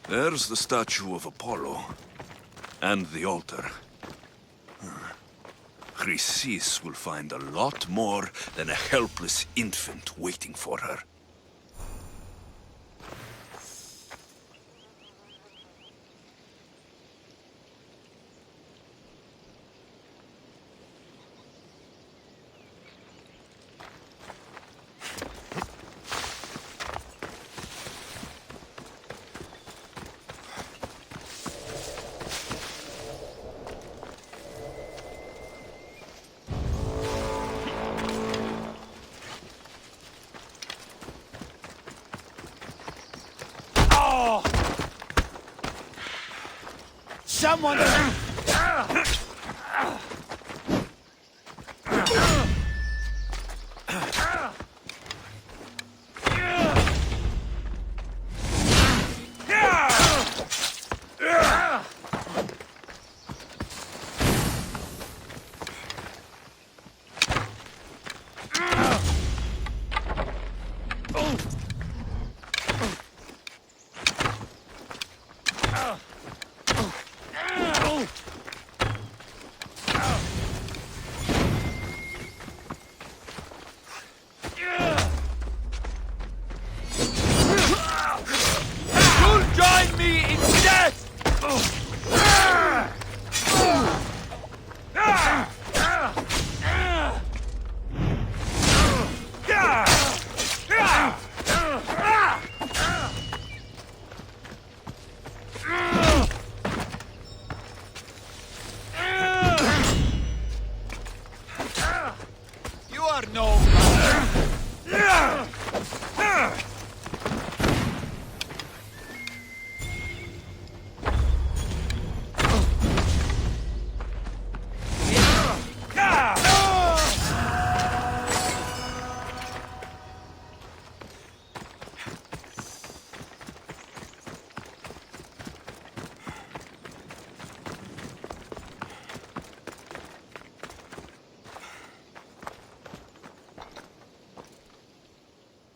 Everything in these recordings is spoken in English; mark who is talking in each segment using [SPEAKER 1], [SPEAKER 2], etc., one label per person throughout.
[SPEAKER 1] There's the statue of Apollo. And the altar. Chrysis will find a lot more than a helpless infant waiting for her.
[SPEAKER 2] Someone...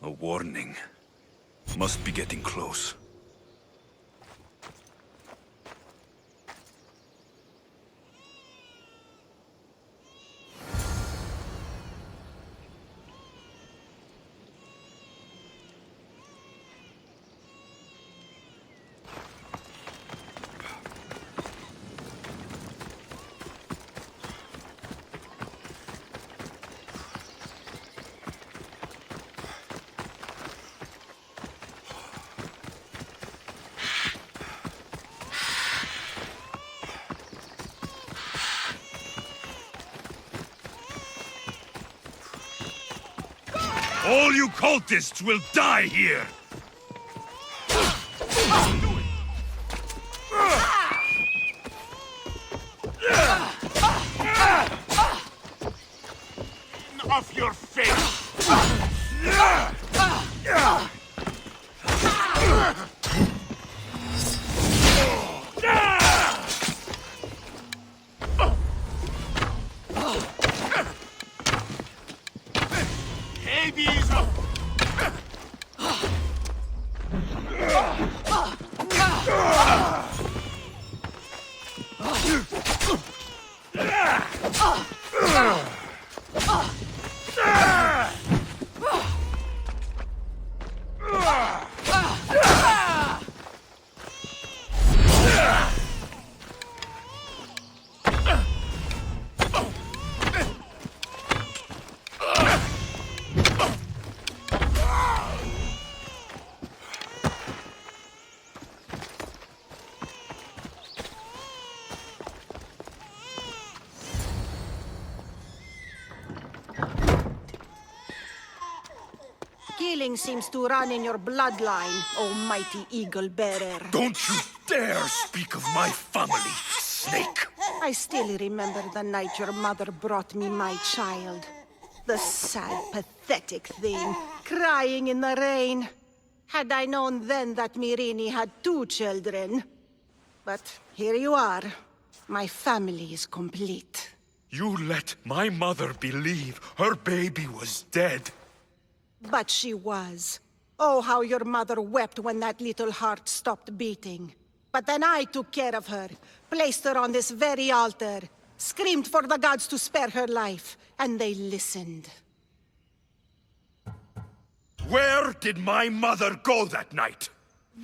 [SPEAKER 1] A warning. Must be getting close.
[SPEAKER 3] All you cultists will die here! Off your face!
[SPEAKER 4] Killing seems to run in your bloodline, oh mighty eagle-bearer.
[SPEAKER 3] Don't you dare speak of my family, snake!
[SPEAKER 4] I still remember the night your mother brought me my child. The sad, pathetic thing, crying in the rain. Had I known then that Myrini had 2 children. But here you are. My family is complete.
[SPEAKER 3] You let my mother believe her baby was dead.
[SPEAKER 4] But she was. Oh, how your mother wept when that little heart stopped beating. But then I took care of her, placed her on this very altar, screamed for the gods to spare her life, and they listened.
[SPEAKER 3] Where did my mother go that night?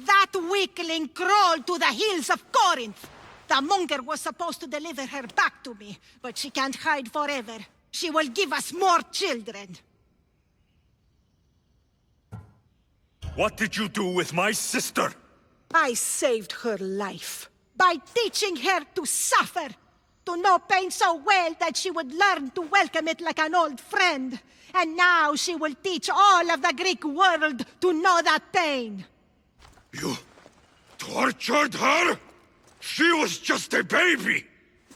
[SPEAKER 4] That weakling crawled to the hills of Corinth. The monger was supposed to deliver her back to me, but she can't hide forever. She will give us more children.
[SPEAKER 3] What did you do with my sister?
[SPEAKER 4] I saved her life by teaching her to suffer, to know pain so well that she would learn to welcome it like an old friend. And now she will teach all of the Greek world to know that pain.
[SPEAKER 3] You tortured her? She was just a baby!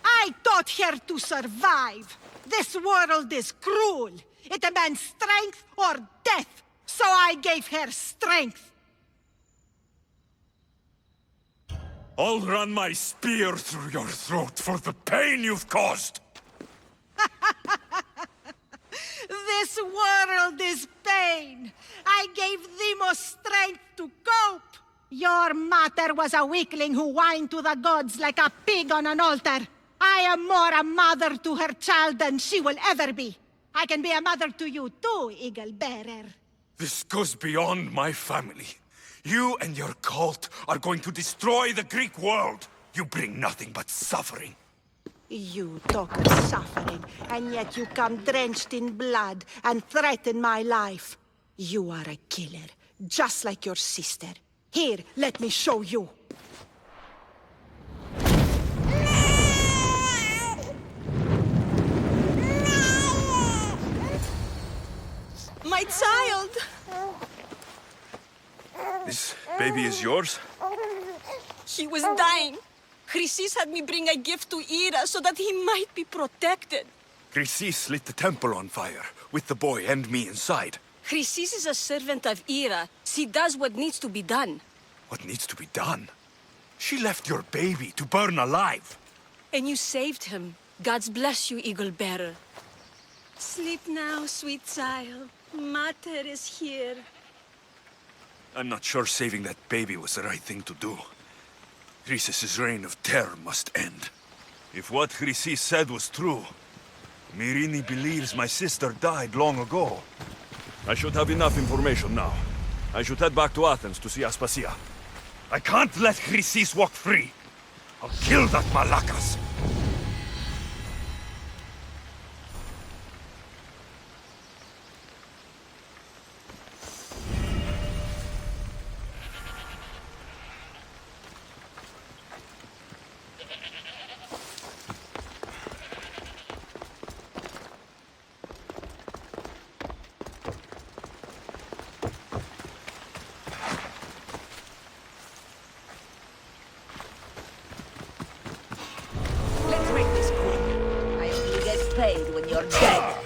[SPEAKER 4] I taught her to survive. This world is cruel. It demands strength or death. So I gave her strength.
[SPEAKER 3] I'll run my spear through your throat for the pain you've caused!
[SPEAKER 4] This world is pain. I gave Demos strength to cope. Your mother was a weakling who whined to the gods like a pig on an altar. I am more a mother to her child than she will ever be. I can be a mother to you too, Eagle Bearer.
[SPEAKER 3] This goes beyond my family. You and your cult are going to destroy the Greek world. You bring nothing but suffering.
[SPEAKER 4] You talk of suffering, and yet you come drenched in blood and threaten my life. You are a killer, just like your sister. Here, let me show you.
[SPEAKER 2] My child!
[SPEAKER 3] This baby is yours?
[SPEAKER 2] He was dying. Chrysis had me bring a gift to Ira so that he might be protected.
[SPEAKER 3] Chrysis lit the temple on fire, with the boy and me inside.
[SPEAKER 2] Chrysis is a servant of Ira. She does what needs to be done.
[SPEAKER 3] What needs to be done? She left your baby to burn alive.
[SPEAKER 2] And you saved him. God's bless you, Eagle Bearer. Sleep now, sweet child. Mater is here.
[SPEAKER 3] I'm not sure saving that baby was the right thing to do. Chrysis' reign of terror must end. If what Chrysis said was true, Myrini believes my sister died long ago. I should have enough information now. I should head back to Athens to see Aspasia. I can't let Chrysis walk free. I'll kill that Malakas.
[SPEAKER 5] Let's make this quick. I only get paid when you're dead.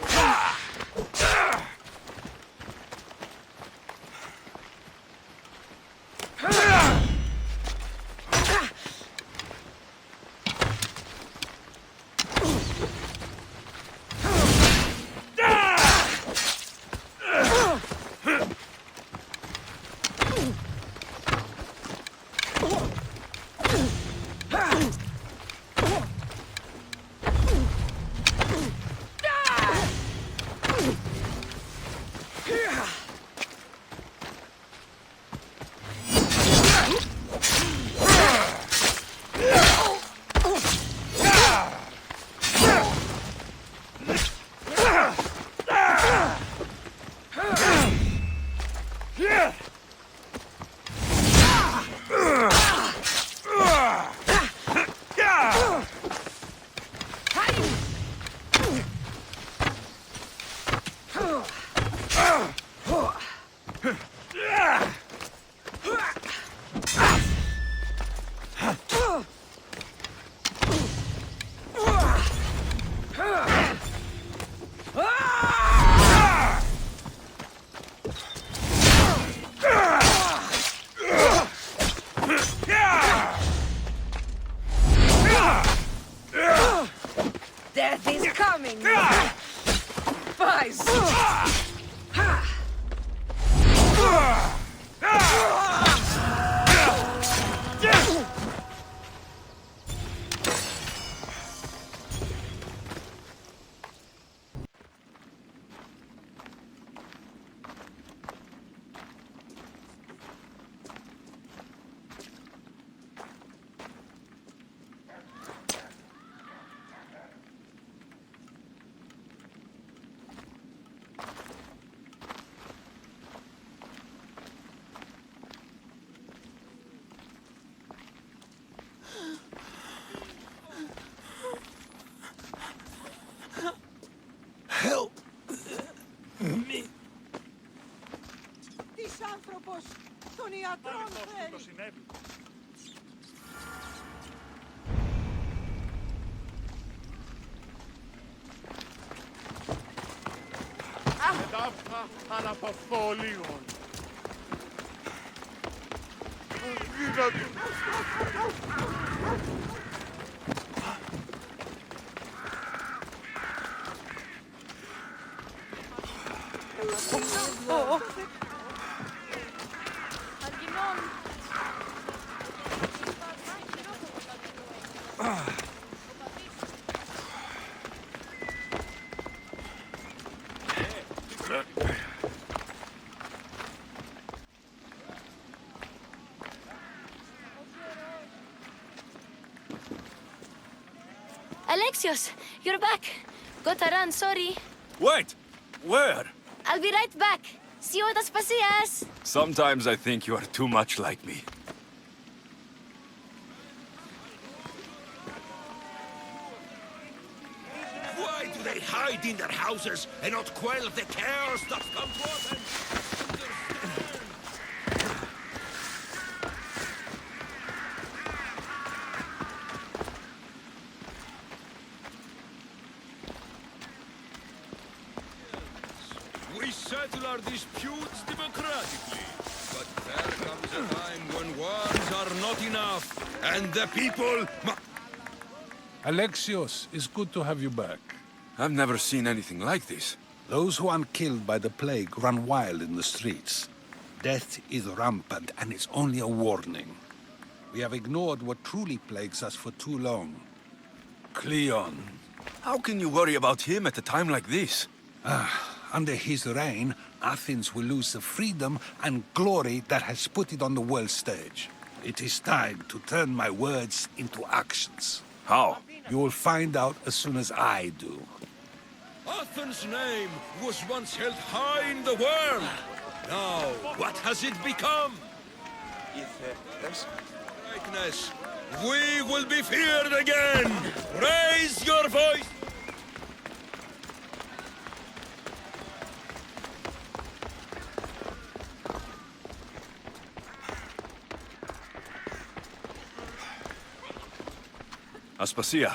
[SPEAKER 4] Alexios, τον ιατρόν φέρει.
[SPEAKER 6] Εδάφθα αναπαυθώ λίγον.
[SPEAKER 7] Alexios, you're back. Gotta run, sorry.
[SPEAKER 3] Wait! Where?
[SPEAKER 7] I'll be right back. See you at Aspasias.
[SPEAKER 3] Sometimes I think you are too much like me.
[SPEAKER 1] Why do they hide in their houses and not quell the chaos that's come to us? We settle our disputes democratically, but there comes a time when words are not enough, and the people
[SPEAKER 8] Alexios, it's good to have you back.
[SPEAKER 3] I've never seen anything like this.
[SPEAKER 8] Those who aren't killed by the plague run wild in the streets. Death is rampant, and it's only a warning. We have ignored what truly plagues us for too long.
[SPEAKER 3] Cleon. How can you worry about him at a time like this?
[SPEAKER 8] Under his reign, Athens will lose the freedom and glory that has put it on the world stage. It is time to turn my words into actions.
[SPEAKER 3] How?
[SPEAKER 8] You will find out as soon as I do.
[SPEAKER 1] Athens' name was once held high in the world. Now, what has it become? Greatness, we will be feared again. Raise your voice.
[SPEAKER 3] Aspasia.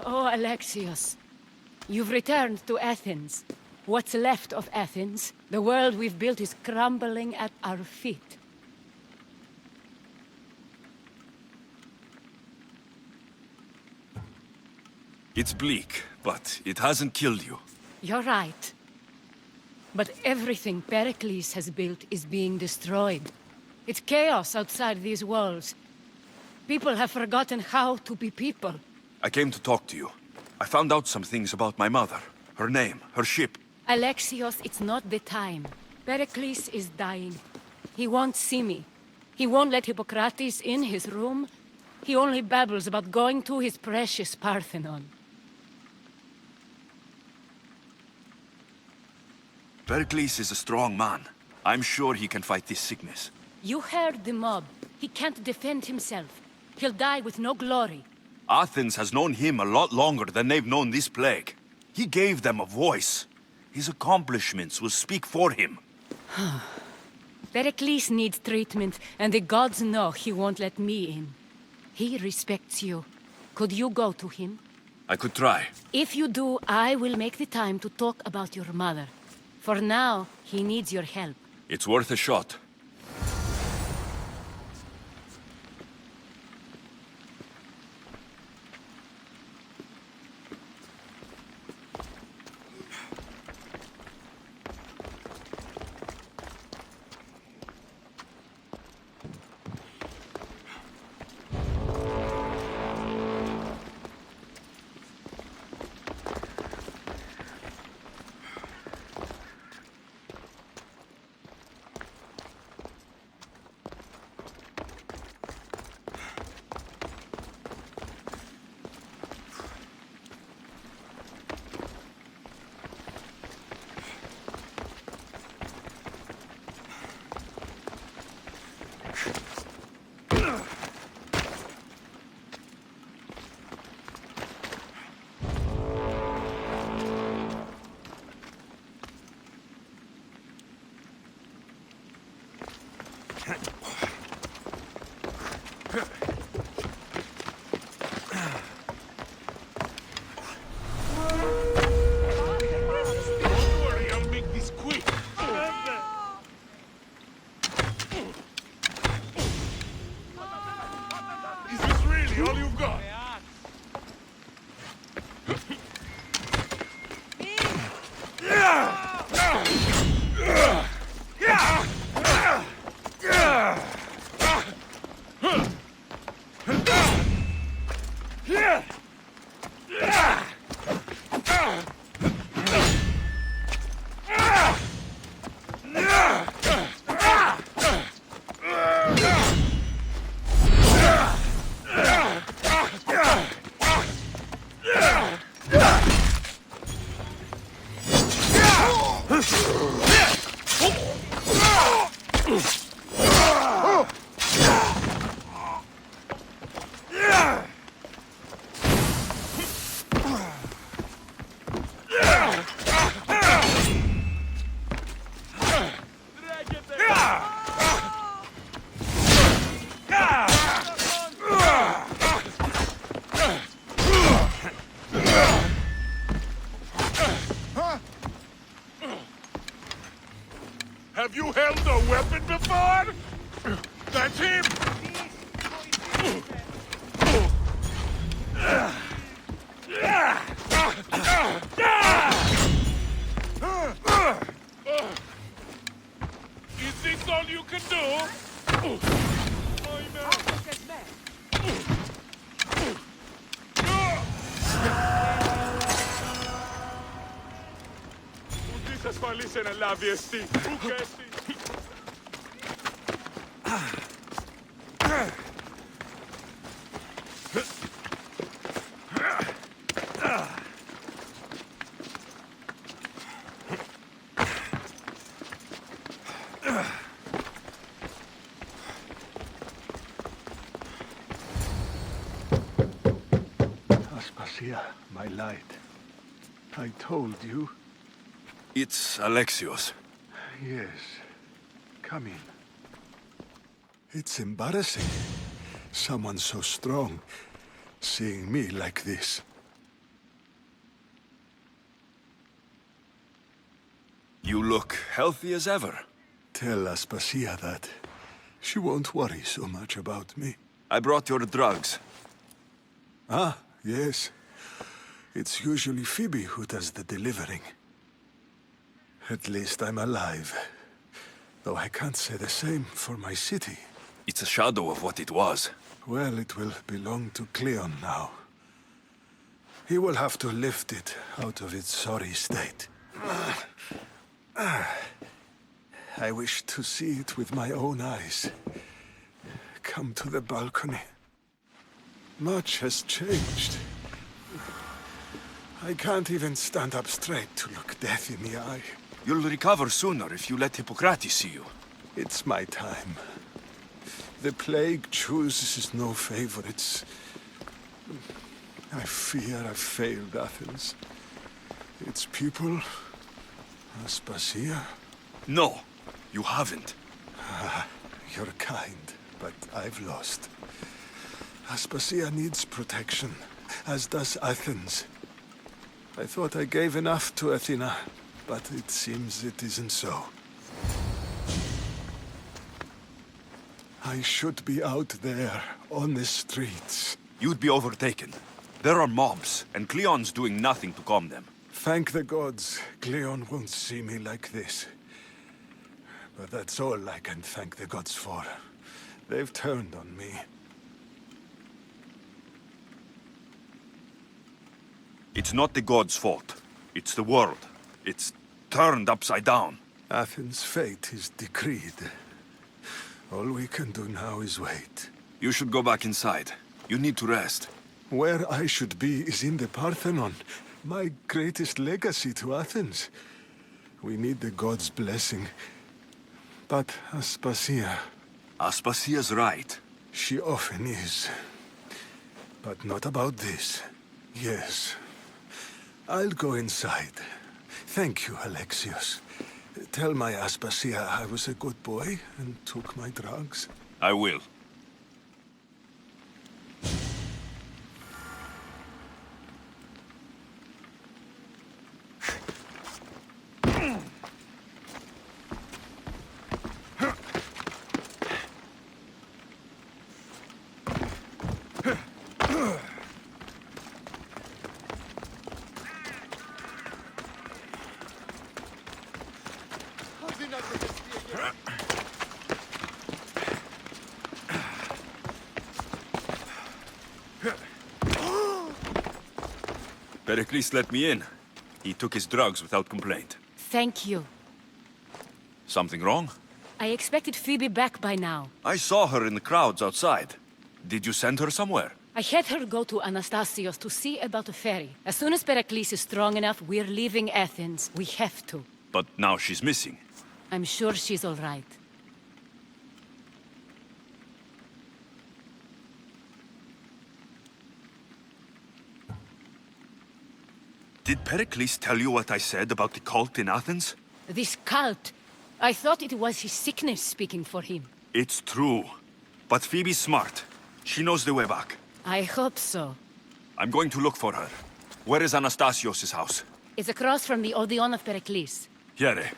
[SPEAKER 2] Oh, Alexios. You've returned to Athens. What's left of Athens, the world we've built is crumbling at our feet.
[SPEAKER 3] It's bleak, but it hasn't killed you.
[SPEAKER 2] You're right. But everything Pericles has built is being destroyed. It's chaos outside these walls. People have forgotten how to be people.
[SPEAKER 3] I came to talk to you. I found out some things about my mother. Her name, her ship.
[SPEAKER 2] Alexios, it's not the time. Pericles is dying. He won't see me. He won't let Hippocrates in his room. He only babbles about going to his precious Parthenon.
[SPEAKER 3] Pericles is a strong man. I'm sure he can fight this sickness.
[SPEAKER 2] You heard the mob. He can't defend himself. He'll die with no glory.
[SPEAKER 3] Athens has known him a lot longer than they've known this plague. He gave them a voice. His accomplishments will speak for him.
[SPEAKER 2] Pericles needs treatment, and the gods know he won't let me in. He respects you. Could you go to him?
[SPEAKER 3] I could try.
[SPEAKER 2] If you do, I will make the time to talk about your mother. For now, he needs your help.
[SPEAKER 3] It's worth a shot.
[SPEAKER 6] me, all you've got. Have you held a weapon before? That's him! Is this all you can do? Udyssas ασφαλής ένα λάβει εστί. Ούκα εστί.
[SPEAKER 9] Aspasia, my light. I told you.
[SPEAKER 3] It's Alexios.
[SPEAKER 9] Yes. Come in. It's embarrassing. Someone so strong seeing me like this.
[SPEAKER 3] You look healthy as ever.
[SPEAKER 9] Tell Aspasia that. She won't worry so much about me.
[SPEAKER 3] I brought your drugs.
[SPEAKER 9] Ah, yes. It's usually Phoebe who does the delivering. At least I'm alive. Though I can't say the same for my city.
[SPEAKER 3] It's a shadow of what it was.
[SPEAKER 9] Well, it will belong to Cleon now. He will have to lift it out of its sorry state. I wish to see it with my own eyes. Come to the balcony. Much has changed. I can't even stand up straight to look death in the eye.
[SPEAKER 3] You'll recover sooner if you let Hippocrates see you.
[SPEAKER 9] It's my time. The plague chooses no favorites. I fear I've failed Athens. Its people, Aspasia.
[SPEAKER 3] No, you haven't.
[SPEAKER 9] You're kind, but I've lost. Aspasia needs protection, as does Athens. I thought I gave enough to Athena, but it seems it isn't so. I should be out there, on the streets.
[SPEAKER 3] You'd be overtaken. There are mobs, and Cleon's doing nothing to calm them.
[SPEAKER 9] Thank the gods, Cleon won't see me like this. But that's all I can thank the gods for. They've turned on me.
[SPEAKER 3] It's not the gods' fault. It's the world. It's turned upside down.
[SPEAKER 9] Athens' fate is decreed. All we can do now is wait.
[SPEAKER 3] You should go back inside. You need to rest.
[SPEAKER 9] Where I should be is in the Parthenon, my greatest legacy to Athens. We need the gods' blessing. But Aspasia...
[SPEAKER 3] Aspasia's right.
[SPEAKER 9] She often is. But not about this. Yes. I'll go inside. Thank you, Alexios. Tell my Aspasia I was a good boy and took my drugs.
[SPEAKER 3] I will. Pericles let me in. He took his drugs without complaint.
[SPEAKER 2] Thank you.
[SPEAKER 3] Something wrong?
[SPEAKER 2] I expected Phoebe back by now.
[SPEAKER 3] I saw her in the crowds outside. Did you send her somewhere?
[SPEAKER 2] I had her go to Anastasios to see about a ferry. As soon as Pericles is strong enough, we're leaving Athens. We have to.
[SPEAKER 3] But now she's missing.
[SPEAKER 2] I'm sure she's all right.
[SPEAKER 3] Did Pericles tell you what I said about the cult in Athens?
[SPEAKER 2] This cult. I thought it was his sickness speaking for him.
[SPEAKER 3] It's true. But Phoebe's smart. She knows the way back.
[SPEAKER 2] I hope so.
[SPEAKER 3] I'm going to look for her. Where is Anastasios' house?
[SPEAKER 2] It's across from the Odeon of Pericles.
[SPEAKER 3] Here.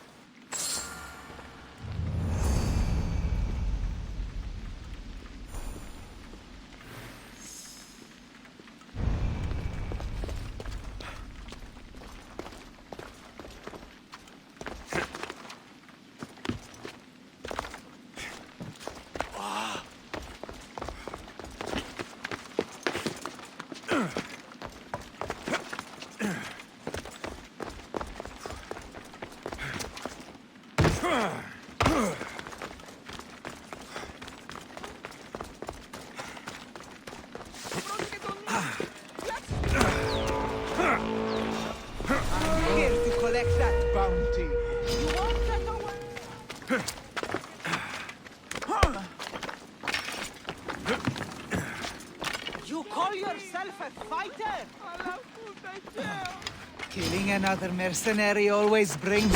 [SPEAKER 4] Here to collect that bounty. You call yourself a fighter? Killing another mercenary always brings...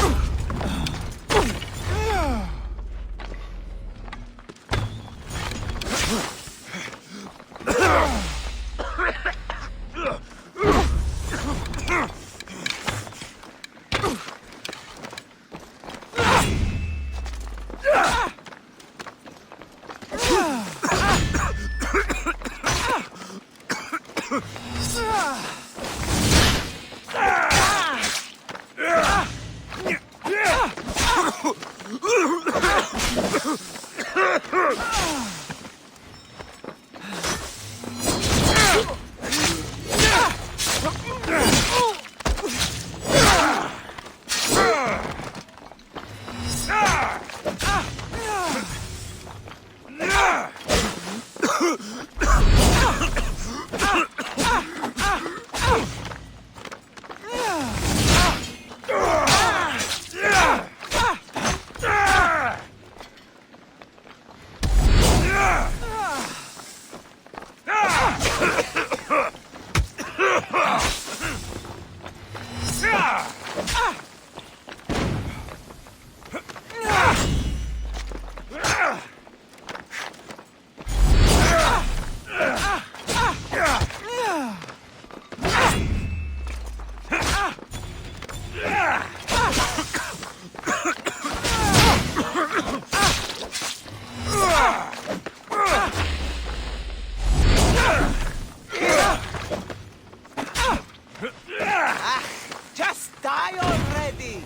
[SPEAKER 4] Just die already!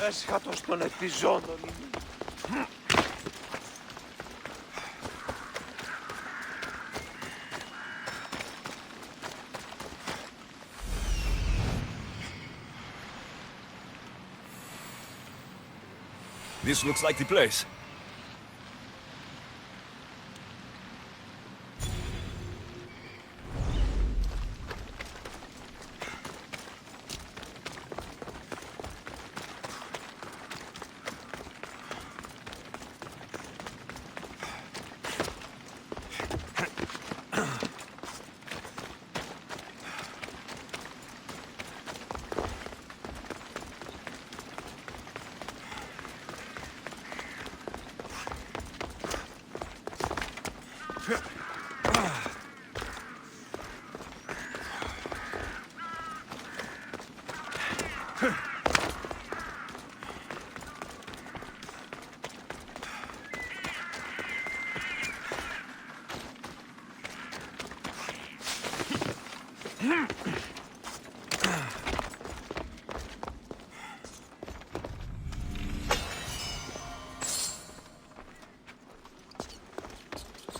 [SPEAKER 4] Έσχατος των επιζώντων είναι.
[SPEAKER 3] This looks like the place.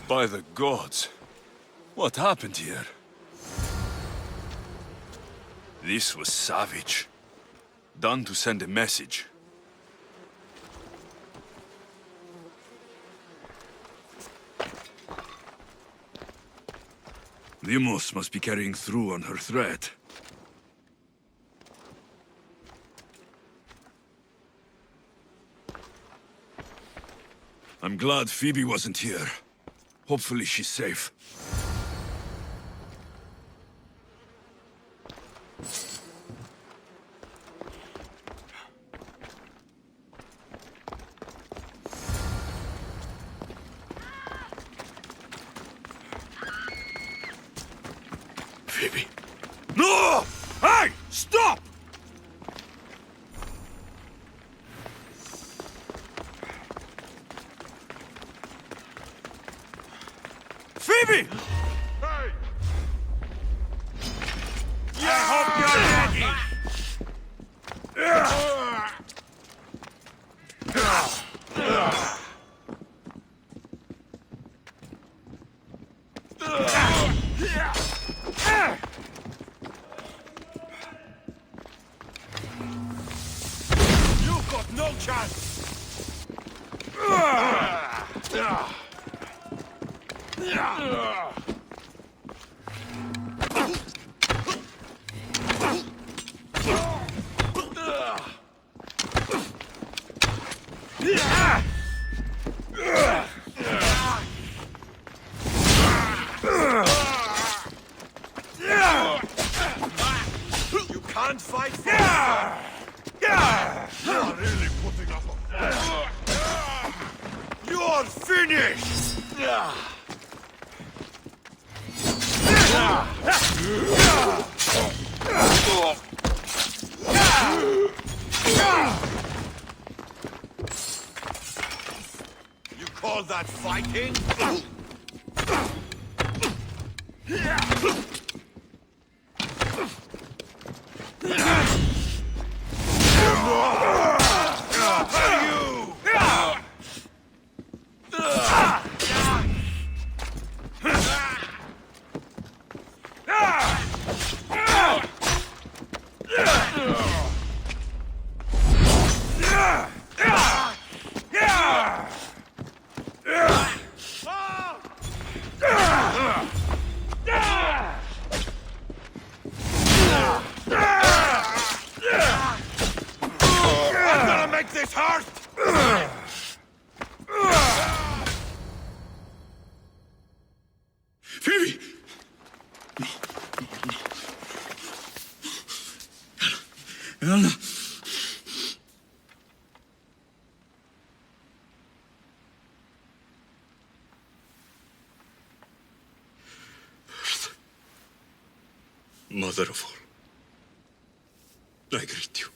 [SPEAKER 3] By the gods, what happened here? This was savage. Done to send a message. Limos must be carrying through on her threat. I'm glad Phoebe wasn't here. Hopefully she's safe. Phoebe. No! Hey! Stop! Phoebe!
[SPEAKER 6] Hey! I hope you're ready! You've got no chance! You can't fight fire! You're really putting up a... You're finished! You call that fighting? I'm gonna make this hurt!
[SPEAKER 3] Phoebe! Elena! Mother of all, I greet you.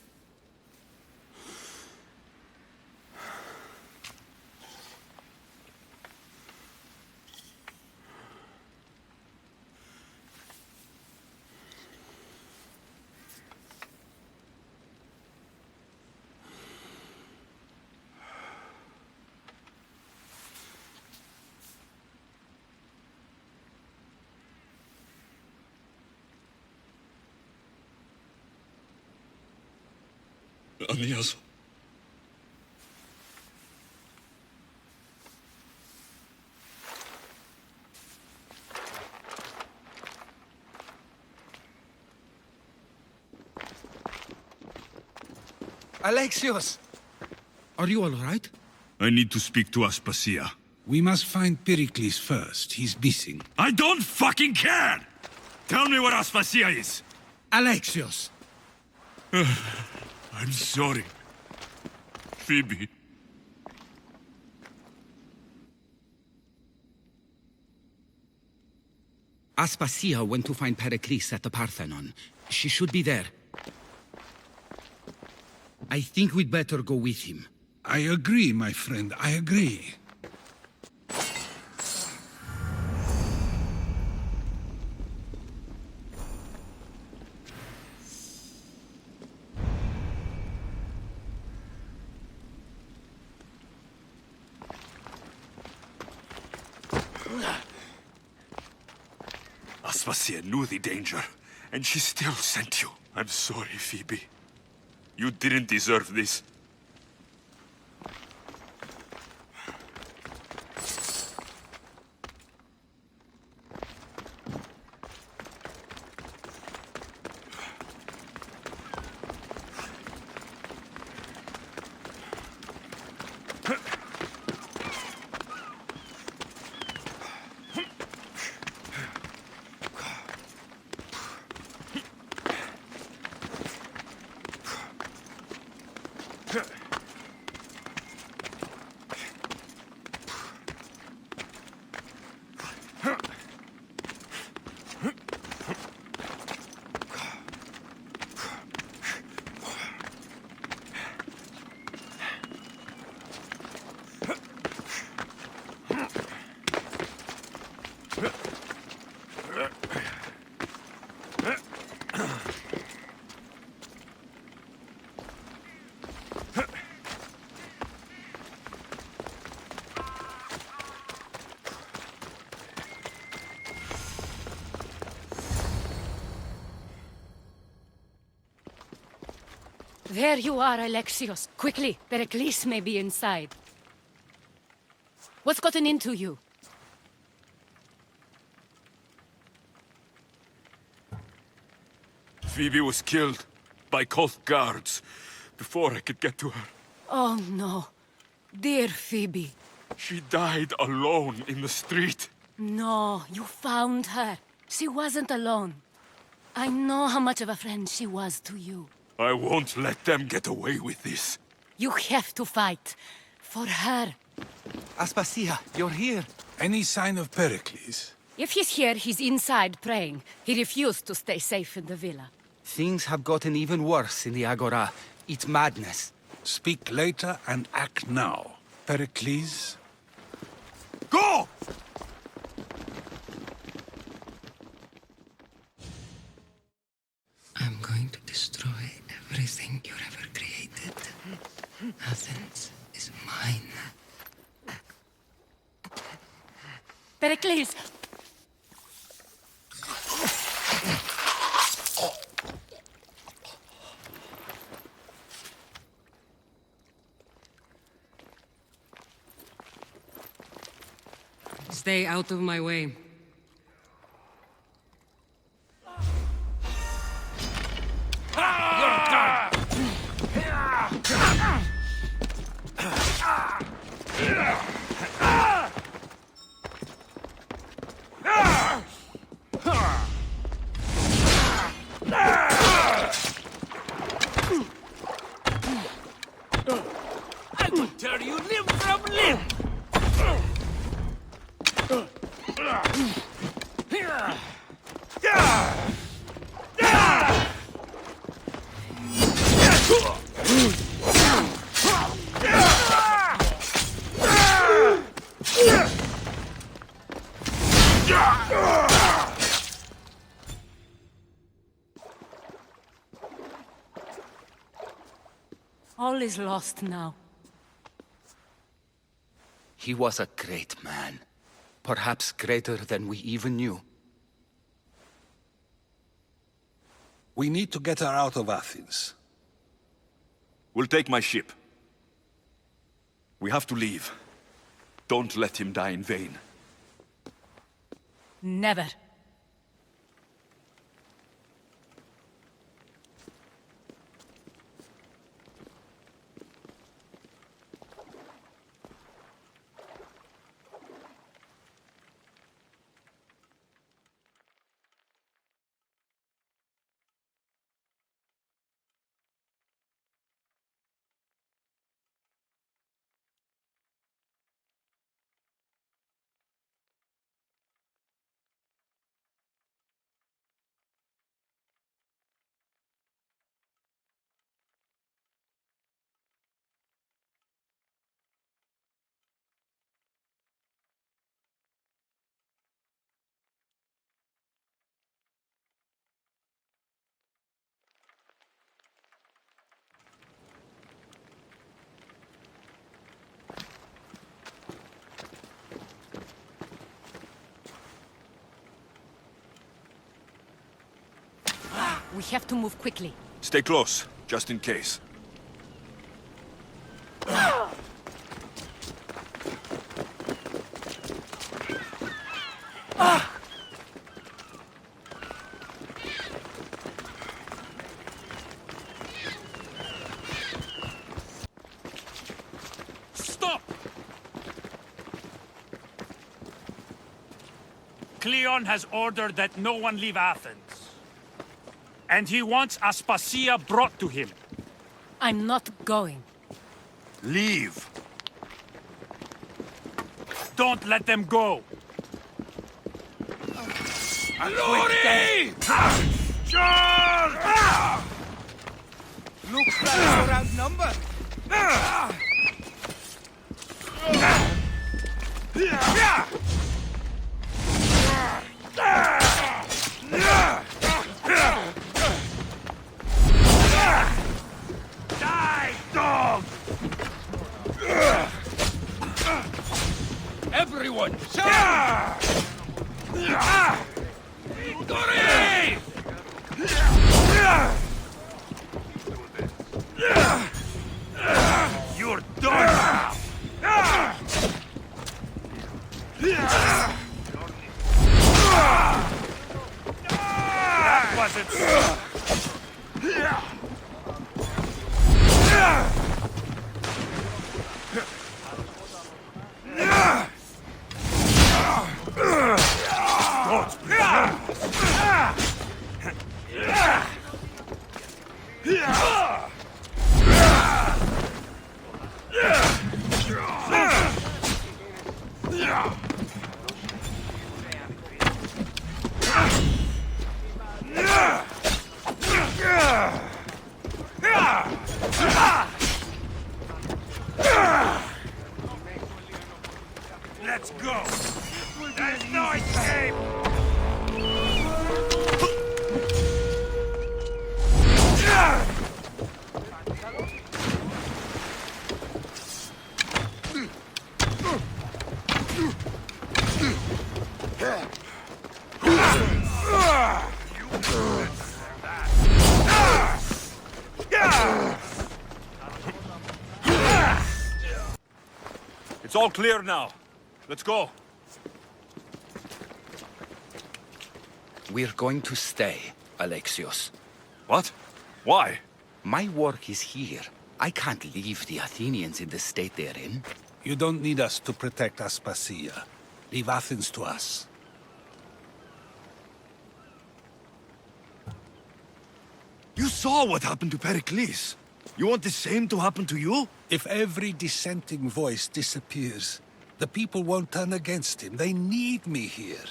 [SPEAKER 3] Alexios.
[SPEAKER 8] Alexios! Are you all right?
[SPEAKER 3] I need to speak to Aspasia.
[SPEAKER 8] We must find Pericles first. He's missing.
[SPEAKER 3] I don't fucking care! Tell me where Aspasia is!
[SPEAKER 8] Alexios!
[SPEAKER 3] I'm sorry. Phoebe.
[SPEAKER 10] Aspasia went to find Pericles at the Parthenon. She should be there. I think we'd better go with him.
[SPEAKER 8] I agree, my friend. I agree.
[SPEAKER 3] Aspasia knew the danger, and she still sent you. I'm sorry, Phoebe. You didn't deserve this.
[SPEAKER 2] There you are, Alexios. Quickly, Pericles may be inside. What's gotten into you?
[SPEAKER 3] Phoebe was killed by cult guards before I could get to her.
[SPEAKER 2] Oh, no. Dear Phoebe.
[SPEAKER 3] She died alone in the street.
[SPEAKER 2] No, you found her. She wasn't alone. I know how much of a friend she was to you.
[SPEAKER 3] I won't let them get away with this.
[SPEAKER 2] You have to fight. For her.
[SPEAKER 11] Aspasia, you're here.
[SPEAKER 8] Any sign of Pericles?
[SPEAKER 2] If he's here, he's inside praying. He refused to stay safe in the villa.
[SPEAKER 11] Things have gotten even worse in the Agora. It's madness.
[SPEAKER 8] Speak later and act now. Pericles?
[SPEAKER 3] Go!
[SPEAKER 10] I'm going to destroy everything you've ever created. Athens is mine.
[SPEAKER 2] Pericles!
[SPEAKER 12] Stay out of my way.
[SPEAKER 6] I will tear you limb from limb!
[SPEAKER 2] All is lost now.
[SPEAKER 11] He was a great man. Perhaps greater than we even knew.
[SPEAKER 8] We need to get her out of Athens.
[SPEAKER 3] We'll take my ship. We have to leave. Don't let him die in vain.
[SPEAKER 2] Never. We have to move quickly.
[SPEAKER 3] Stay close, just in case.
[SPEAKER 6] Stop! Cleon has ordered that no one leave Athens. And he wants Aspasia brought to him.
[SPEAKER 2] I'm not going.
[SPEAKER 3] Leave!
[SPEAKER 6] Don't let them go!
[SPEAKER 3] Glory!
[SPEAKER 6] Charge!
[SPEAKER 3] Looks like we're outnumbered.
[SPEAKER 6] Die, dog!
[SPEAKER 3] Everyone,
[SPEAKER 6] Victory! You're done now! That wasn't... Let's go! There's no escape!
[SPEAKER 3] It's all clear now. Let's go.
[SPEAKER 11] We're going to stay, Alexios.
[SPEAKER 3] What? Why?
[SPEAKER 11] My work is here. I can't leave the Athenians in the state they're in.
[SPEAKER 8] You don't need us to protect Aspasia. Leave Athens to us.
[SPEAKER 3] You saw what happened to Pericles. You want the same to happen to you?
[SPEAKER 8] If every dissenting voice disappears, the people won't turn against him. They need me here.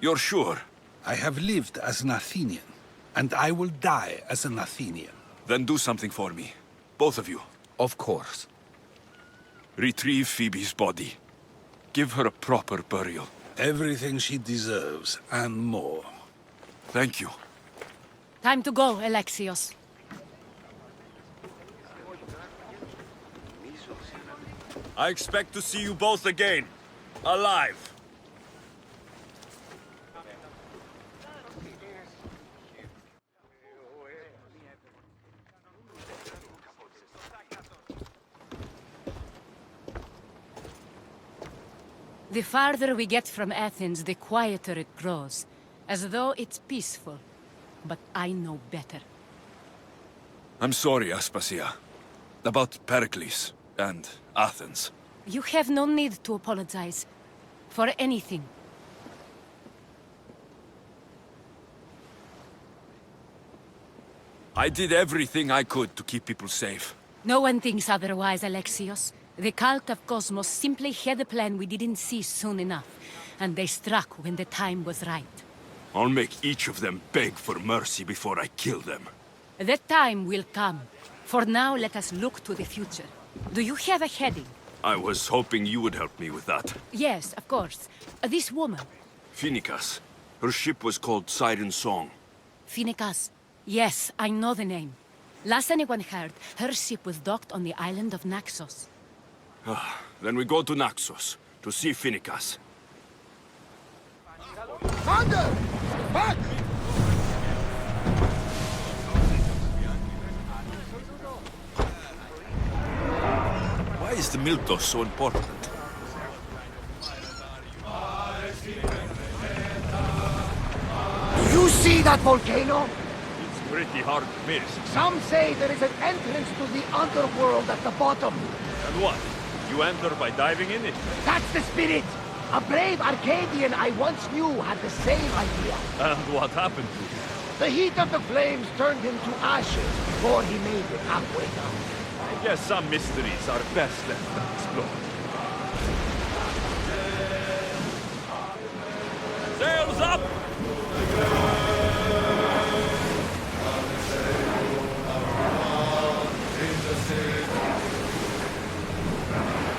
[SPEAKER 3] You're sure?
[SPEAKER 8] I have lived as an Athenian, and I will die as an Athenian.
[SPEAKER 3] Then do something for me. Both of you.
[SPEAKER 11] Of course.
[SPEAKER 3] Retrieve Phoebe's body. Give her a proper burial.
[SPEAKER 8] Everything she deserves, and more.
[SPEAKER 3] Thank you.
[SPEAKER 2] Time to go, Alexios.
[SPEAKER 3] I expect to see you both again. Alive.
[SPEAKER 2] The farther we get from Athens, the quieter it grows. As though it's peaceful. But I know better.
[SPEAKER 3] I'm sorry, Aspasia. About Pericles and Athens.
[SPEAKER 2] You have no need to apologize. For anything.
[SPEAKER 3] I did everything I could to keep people safe.
[SPEAKER 2] No one thinks otherwise, Alexios. The cult of Cosmos simply had a plan we didn't see soon enough. And they struck when the time was right.
[SPEAKER 3] I'll make each of them beg for mercy before I kill them.
[SPEAKER 2] That time will come. For now, let us look to the future. Do you have a heading?
[SPEAKER 3] I was hoping you would help me with that.
[SPEAKER 2] Yes, of course. This woman.
[SPEAKER 3] Phoenicas. Her ship was called Siren Song.
[SPEAKER 2] Phoenicas. Yes, I know the name. Last anyone heard, her ship was docked on the island of Naxos.
[SPEAKER 3] Then we go to Naxos to see Phoenicas.
[SPEAKER 6] Thunder! Back!
[SPEAKER 3] is the Miltos so important?
[SPEAKER 12] You see that volcano?
[SPEAKER 3] It's pretty hard to miss.
[SPEAKER 12] Some say there is an entrance to the underworld at the bottom.
[SPEAKER 3] And what? You enter by diving in it?
[SPEAKER 12] That's the spirit! A brave Arcadian I once knew had the same idea.
[SPEAKER 3] And what happened to him?
[SPEAKER 12] The heat of the flames turned him to ashes before he made it halfway down.
[SPEAKER 3] I guess some mysteries are best left unexplored. Sails up!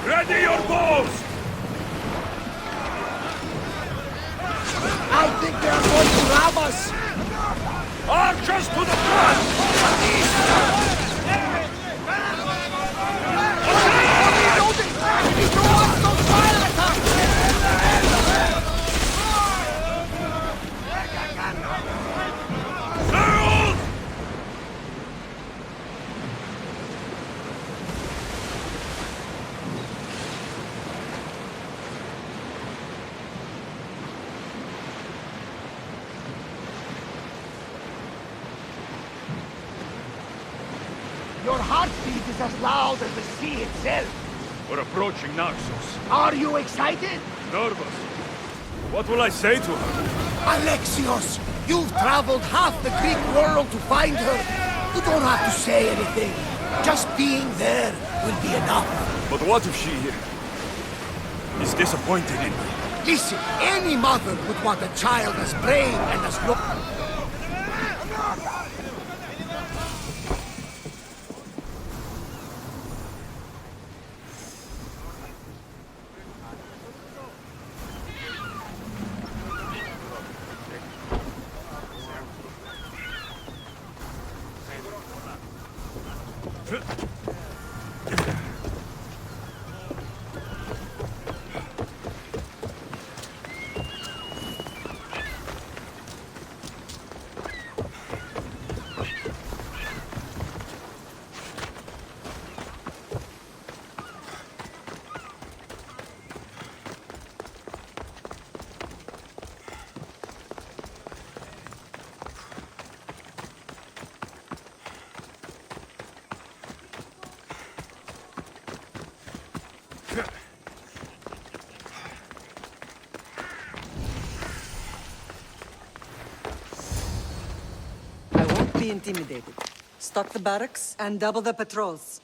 [SPEAKER 3] Ready your bows!
[SPEAKER 12] I think they are going to rob us!
[SPEAKER 6] Archers to the front!
[SPEAKER 12] Your heartbeat is as loud as the sea itself.
[SPEAKER 3] We're approaching Naxos.
[SPEAKER 12] Are you excited?
[SPEAKER 3] Nervous. What will I say to her?
[SPEAKER 12] Alexios, you've traveled half the Greek world to find her. You don't have to say anything. Just being there will be enough.
[SPEAKER 3] But what if she is disappointed in me?
[SPEAKER 12] Listen, any mother would want a child as brave and as
[SPEAKER 13] Be intimidated. Stock the barracks and double the patrols.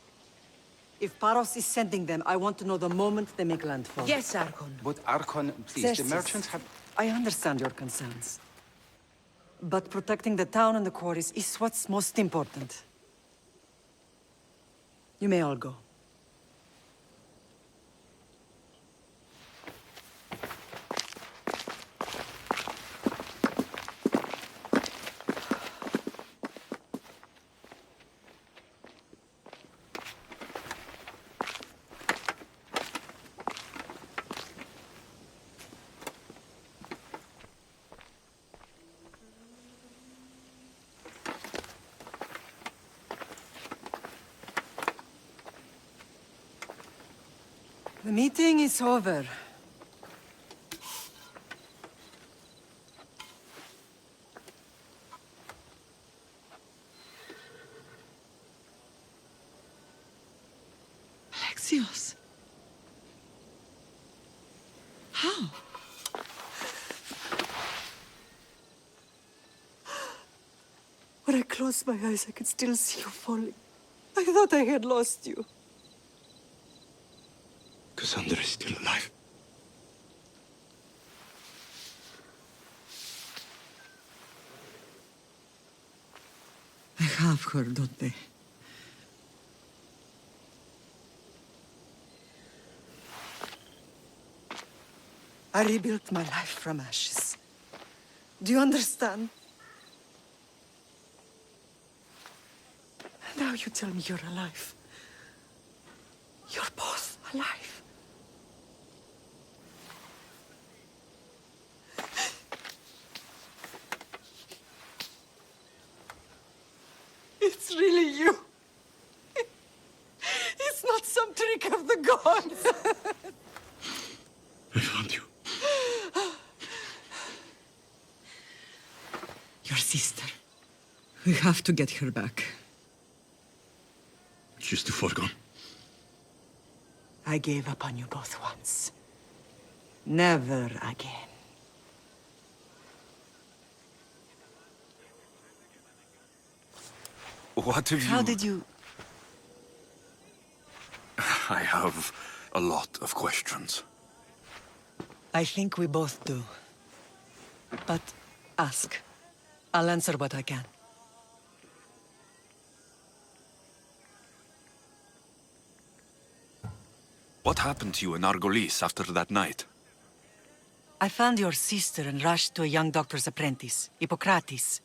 [SPEAKER 13] If Paros is sending them, I want to know the moment they make landfall.
[SPEAKER 11] Yes, Archon. But Archon, please, the
[SPEAKER 13] Xerxes,
[SPEAKER 11] merchants have...
[SPEAKER 13] I understand your concerns. But protecting the town and the quarries is what's most important. You may all go. The meeting is over.
[SPEAKER 14] Alexios. How?
[SPEAKER 13] When I closed my eyes, I could still see you falling. I thought I had lost you.
[SPEAKER 9] Cassandra is still alive.
[SPEAKER 14] I have her, don't they?
[SPEAKER 13] I rebuilt my life from ashes. Do you understand? Now you tell me you're alive. You're both alive. It's really you. It's not some trick of the gods!
[SPEAKER 3] I found you.
[SPEAKER 14] Your sister. We have to get her back.
[SPEAKER 3] She's too far gone.
[SPEAKER 13] I gave up on you both once. Never again.
[SPEAKER 3] What have you...
[SPEAKER 13] How did you...
[SPEAKER 3] I have a lot of questions.
[SPEAKER 13] I think we both do. But ask. I'll answer what I can.
[SPEAKER 3] What happened to you in Argolis after that night?
[SPEAKER 13] I found your sister and rushed to a young doctor's apprentice, Hippocrates.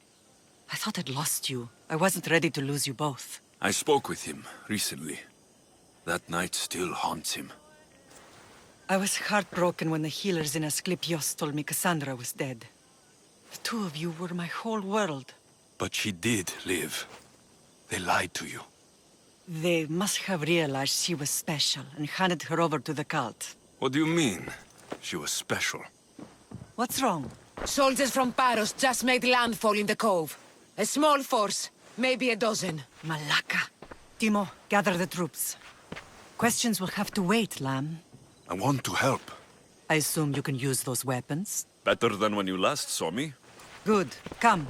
[SPEAKER 13] I thought I'd lost you. I wasn't ready to lose you both.
[SPEAKER 3] I spoke with him recently. That night still haunts him.
[SPEAKER 13] I was heartbroken when the healers in Asclepios told me Cassandra was dead. The two of you were my whole world.
[SPEAKER 3] But she did live. They lied to you.
[SPEAKER 13] They must have realized she was special and handed her over to the cult.
[SPEAKER 3] What do you mean? She was special.
[SPEAKER 13] What's wrong?
[SPEAKER 10] Soldiers from Paros just made landfall in the cove. A small force, maybe a dozen.
[SPEAKER 13] Malaka. Timo, gather the troops. Questions will have to wait, Lamb.
[SPEAKER 3] I want to help.
[SPEAKER 13] I assume you can use those weapons?
[SPEAKER 3] Better than when you last saw me.
[SPEAKER 13] Good. Come.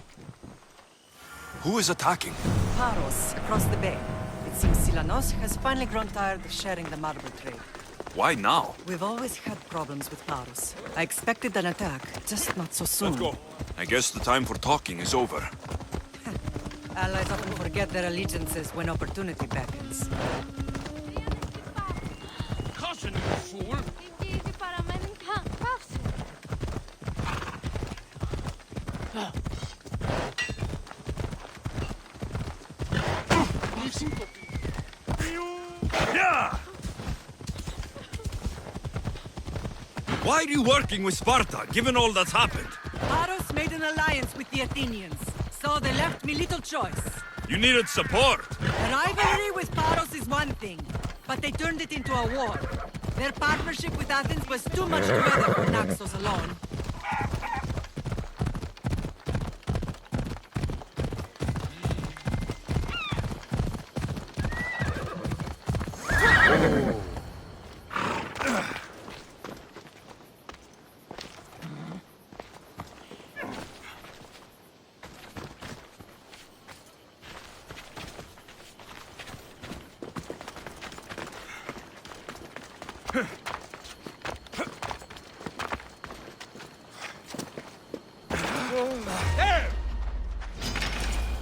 [SPEAKER 3] Who is attacking?
[SPEAKER 13] Paros, across the bay. It seems Silanos has finally grown tired of sharing the marble trade.
[SPEAKER 3] Why now?
[SPEAKER 13] We've always had problems with Paros. I expected an attack, just not so soon.
[SPEAKER 3] Let's go. I guess the time for talking is over.
[SPEAKER 13] Allies often forget their allegiances when opportunity beckons.
[SPEAKER 6] Cousin, you fool!
[SPEAKER 3] Why are you working with Sparta, given all that's happened?
[SPEAKER 13] Paros made an alliance with the Athenians, so they left me little choice.
[SPEAKER 3] You needed support.
[SPEAKER 13] A rivalry with Paros is one thing, but they turned it into a war. Their partnership with Athens was too much to weather for Naxos alone.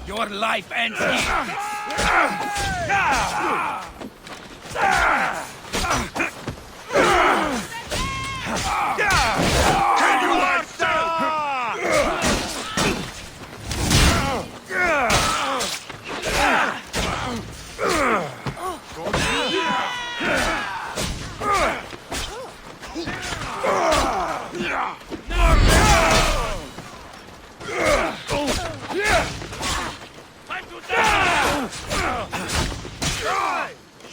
[SPEAKER 6] Your life ends here! Kill you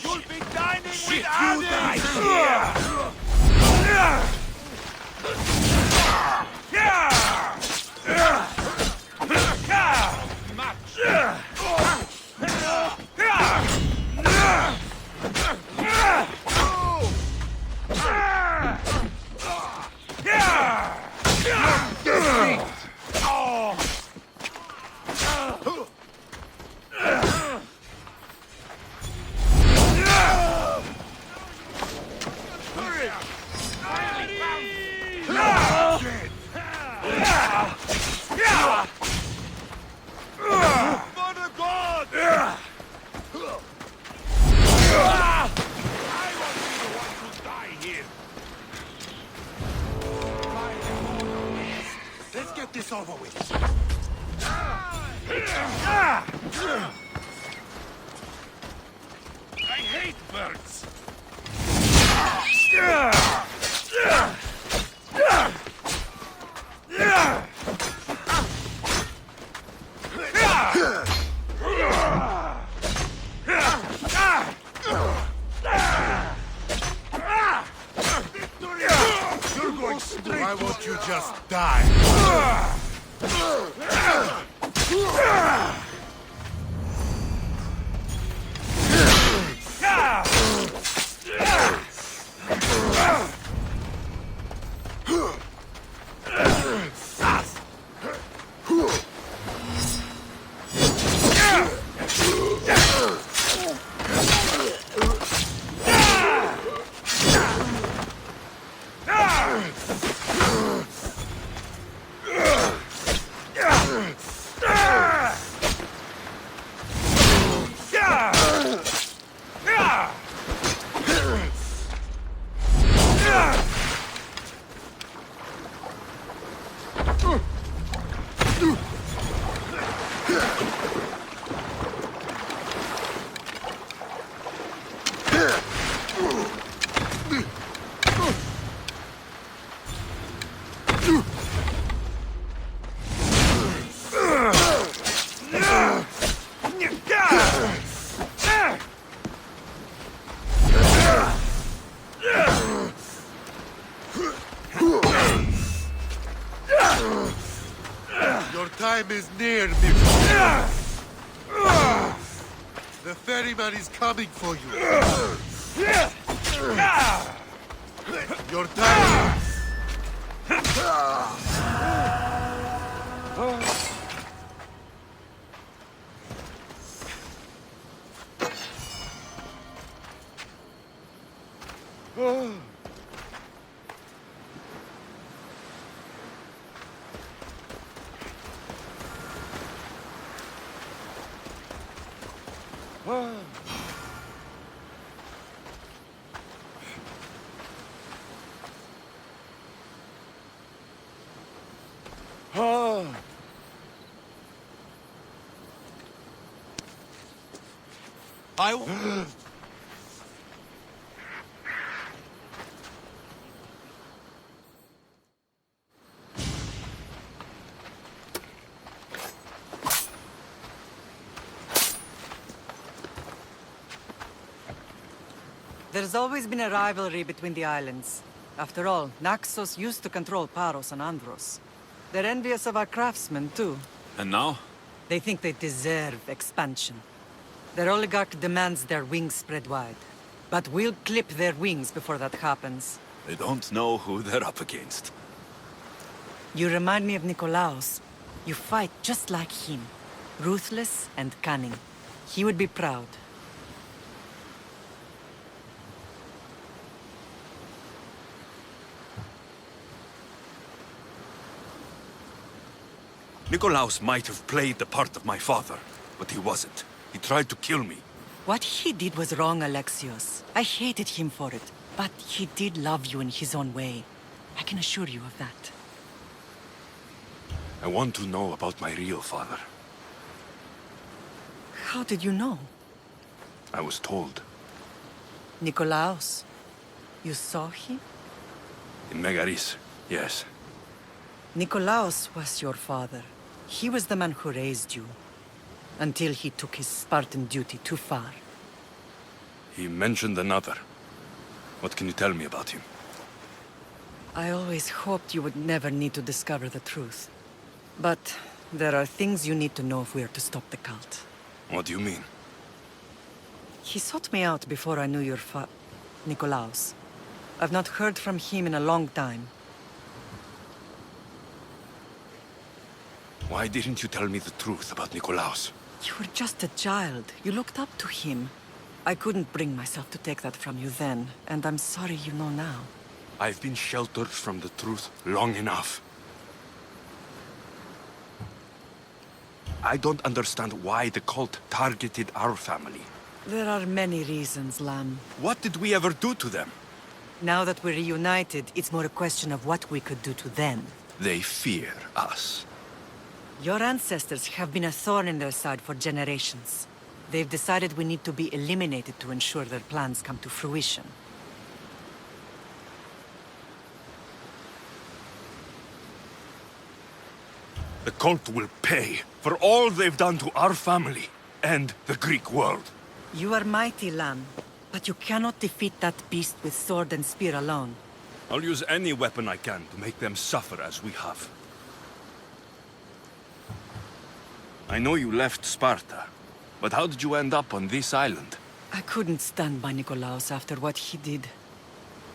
[SPEAKER 6] You'll be dining with Athens here! For the gods! I won't be the one to die here.
[SPEAKER 12] Let's get this over with.
[SPEAKER 6] I hate birds.
[SPEAKER 15] Why won't you just die? Your time is near, Mister. The ferryman is coming for you. Your time.
[SPEAKER 13] There's always been a rivalry between the islands. After all, Naxos used to control Paros and Andros. They're envious of our craftsmen, too.
[SPEAKER 3] And now?
[SPEAKER 13] They think they deserve expansion. Their oligarch demands their wings spread wide. But we'll clip their wings before that happens.
[SPEAKER 3] They don't know who they're up against.
[SPEAKER 13] You remind me of Nikolaos. You fight just like him. Ruthless and cunning. He would be proud.
[SPEAKER 3] Nikolaos might have played the part of my father, but he wasn't. He tried to kill me.
[SPEAKER 13] What he did was wrong, Alexios. I hated him for it. But he did love you in his own way. I can assure you of that.
[SPEAKER 3] I want to know about my real father.
[SPEAKER 13] How did you know?
[SPEAKER 3] I was told.
[SPEAKER 13] Nikolaos. You saw him?
[SPEAKER 3] In Megaris, yes.
[SPEAKER 13] Nikolaos was your father. He was the man who raised you. Until he took his Spartan duty too far.
[SPEAKER 3] He mentioned another. What can you tell me about him?
[SPEAKER 13] I always hoped you would never need to discover the truth. But there are things you need to know if we are to stop the cult.
[SPEAKER 3] What do you mean?
[SPEAKER 13] He sought me out before I knew your Nikolaos. I've not heard from him in a long time.
[SPEAKER 3] Why didn't you tell me the truth about Nikolaos?
[SPEAKER 13] You were just a child. You looked up to him. I couldn't bring myself to take that from you then, and I'm sorry you know now.
[SPEAKER 3] I've been sheltered from the truth long enough. I don't understand why the cult targeted our family.
[SPEAKER 13] There are many reasons, Lamb.
[SPEAKER 3] What did we ever do to them?
[SPEAKER 13] Now that we're reunited, it's more a question of what we could do to them.
[SPEAKER 3] They fear us.
[SPEAKER 13] Your ancestors have been a thorn in their side for generations. They've decided we need to be eliminated to ensure their plans come to fruition.
[SPEAKER 3] The cult will pay for all they've done to our family and the Greek world.
[SPEAKER 13] You are mighty, Lamb, but you cannot defeat that beast with sword and spear alone.
[SPEAKER 3] I'll use any weapon I can to make them suffer as we have. I know you left Sparta, but how did you end up on this island?
[SPEAKER 13] I couldn't stand by Nikolaos after what he did.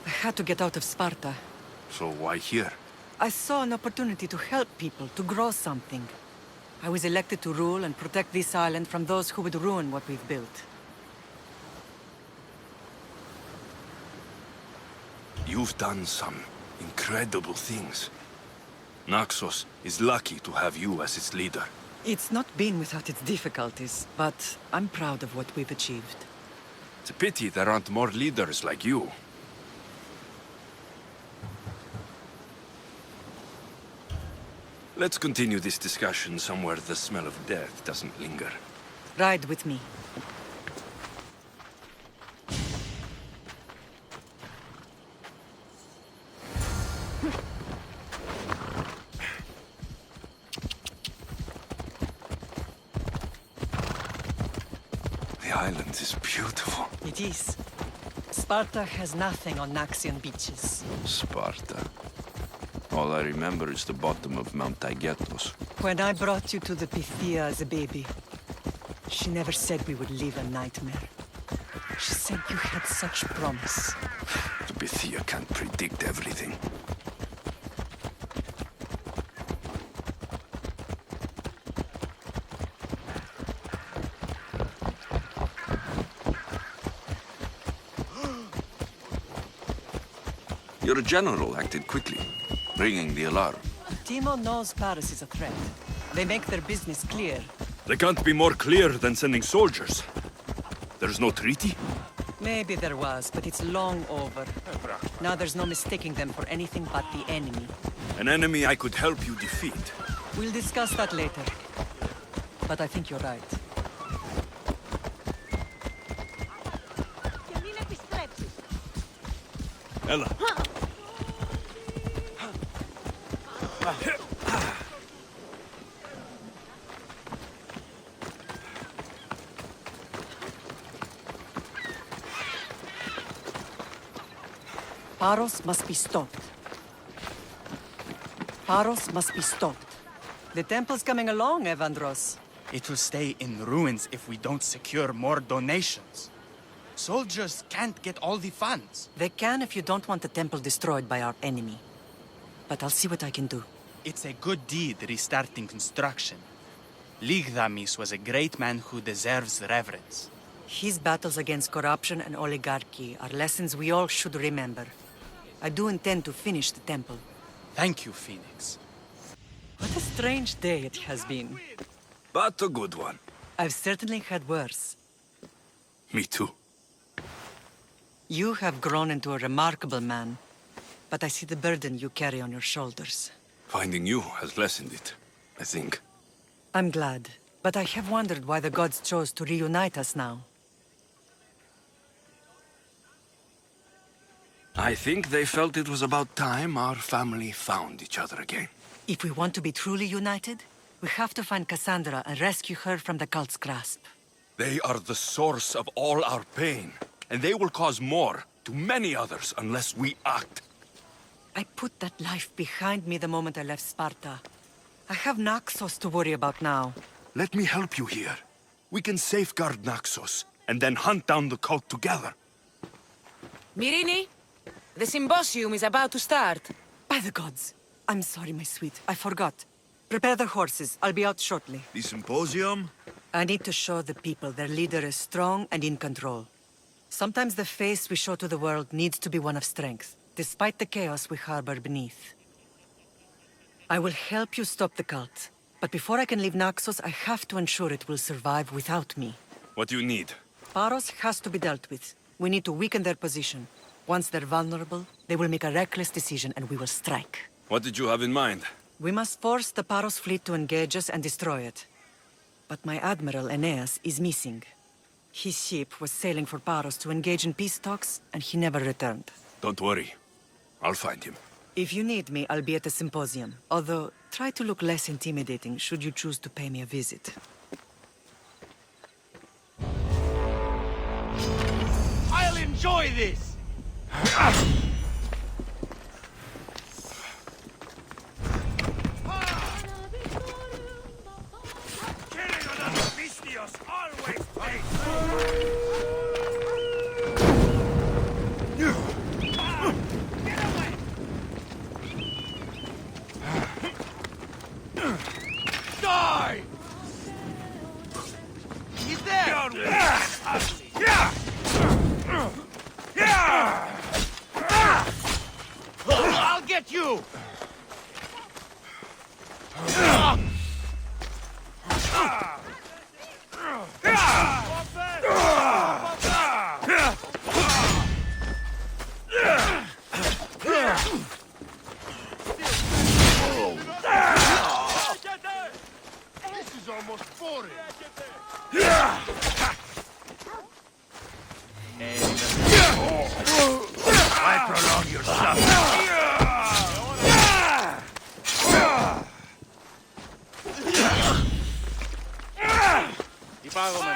[SPEAKER 13] I had to get out of Sparta.
[SPEAKER 3] So why here?
[SPEAKER 13] I saw an opportunity to help people, to grow something. I was elected to rule and protect this island from those who would ruin what we've built.
[SPEAKER 3] You've done some incredible things. Naxos is lucky to have you as its leader.
[SPEAKER 13] It's not been without its difficulties, but I'm proud of what we've achieved.
[SPEAKER 3] It's a pity there aren't more leaders like you. Let's continue this discussion somewhere the smell of death doesn't linger.
[SPEAKER 13] Ride with me.
[SPEAKER 3] The island is beautiful.
[SPEAKER 13] It is. Sparta has nothing on Naxian beaches.
[SPEAKER 3] Sparta. All I remember is the bottom of Mount Taygetos.
[SPEAKER 13] When I brought you to the Pythia as a baby, she never said we would live a nightmare. She said you had such promise.
[SPEAKER 3] The Pythia can't predict everything. Your general acted quickly, ringing the alarm.
[SPEAKER 13] Timo knows Paris is a threat. They make their business clear.
[SPEAKER 3] They can't be more clear than sending soldiers. There's no treaty?
[SPEAKER 13] Maybe there was, but it's long over. Now there's no mistaking them for anything but the enemy.
[SPEAKER 3] An enemy I could help you defeat.
[SPEAKER 13] We'll discuss that later. But I think you're right.
[SPEAKER 3] Ella.
[SPEAKER 13] Paros must be stopped. Paros must be stopped. The temple's coming along, Evandros.
[SPEAKER 16] It will stay in ruins if we don't secure more donations. Soldiers can't get all the funds.
[SPEAKER 13] They can if you don't want the temple destroyed by our enemy. But I'll see what I can do.
[SPEAKER 16] It's a good deed restarting construction. Ligdamis was a great man who deserves reverence.
[SPEAKER 13] His battles against corruption and oligarchy are lessons we all should remember. I do intend to finish the temple.
[SPEAKER 16] Thank you, Phoenix.
[SPEAKER 13] What a strange day it has been.
[SPEAKER 3] But a good one.
[SPEAKER 13] I've certainly had worse.
[SPEAKER 3] Me too.
[SPEAKER 13] You have grown into a remarkable man, but I see the burden you carry on your shoulders.
[SPEAKER 3] Finding you has lessened it, I think.
[SPEAKER 13] I'm glad, but I have wondered why the gods chose to reunite us now.
[SPEAKER 3] I think they felt it was about time our family found each other again.
[SPEAKER 13] If we want to be truly united, we have to find Cassandra and rescue her from the cult's grasp.
[SPEAKER 3] They are the source of all our pain, and they will cause more to many others unless we act.
[SPEAKER 13] I put that life behind me the moment I left Sparta. I have Naxos to worry about now.
[SPEAKER 3] Let me help you here. We can safeguard Naxos, and then hunt down the cult together.
[SPEAKER 17] Myrrine, the symposium is about to start.
[SPEAKER 13] By the gods. I'm sorry, my sweet. I forgot. Prepare the horses. I'll be out shortly.
[SPEAKER 3] The symposium?
[SPEAKER 13] I need to show the people their leader is strong and in control. Sometimes the face we show to the world needs to be one of strength, despite the chaos we harbor beneath. I will help you stop the cult, but before I can leave Naxos, I have to ensure it will survive without me.
[SPEAKER 3] What do you need?
[SPEAKER 13] Paros has to be dealt with. We need to weaken their position. Once they're vulnerable, they will make a reckless decision and we will strike.
[SPEAKER 3] What did you have in mind?
[SPEAKER 13] We must force the Paros fleet to engage us and destroy it. But my admiral, Aeneas, is missing. His ship was sailing for Paros to engage in peace talks, and he never returned.
[SPEAKER 3] Don't worry. I'll find him.
[SPEAKER 13] If you need me, I'll be at the symposium. Although, try to look less intimidating should you choose to pay me a visit.
[SPEAKER 6] I'll enjoy this! I'll get you!
[SPEAKER 15] This is almost boring.
[SPEAKER 6] Why prolong your suffering?
[SPEAKER 15] Υπάγομαι.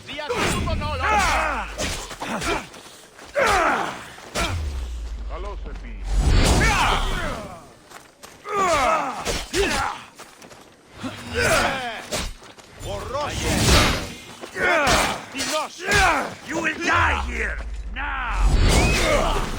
[SPEAKER 6] Διακρίνουν τον όλο!
[SPEAKER 15] Καλώς επί.
[SPEAKER 6] You will die here! Now!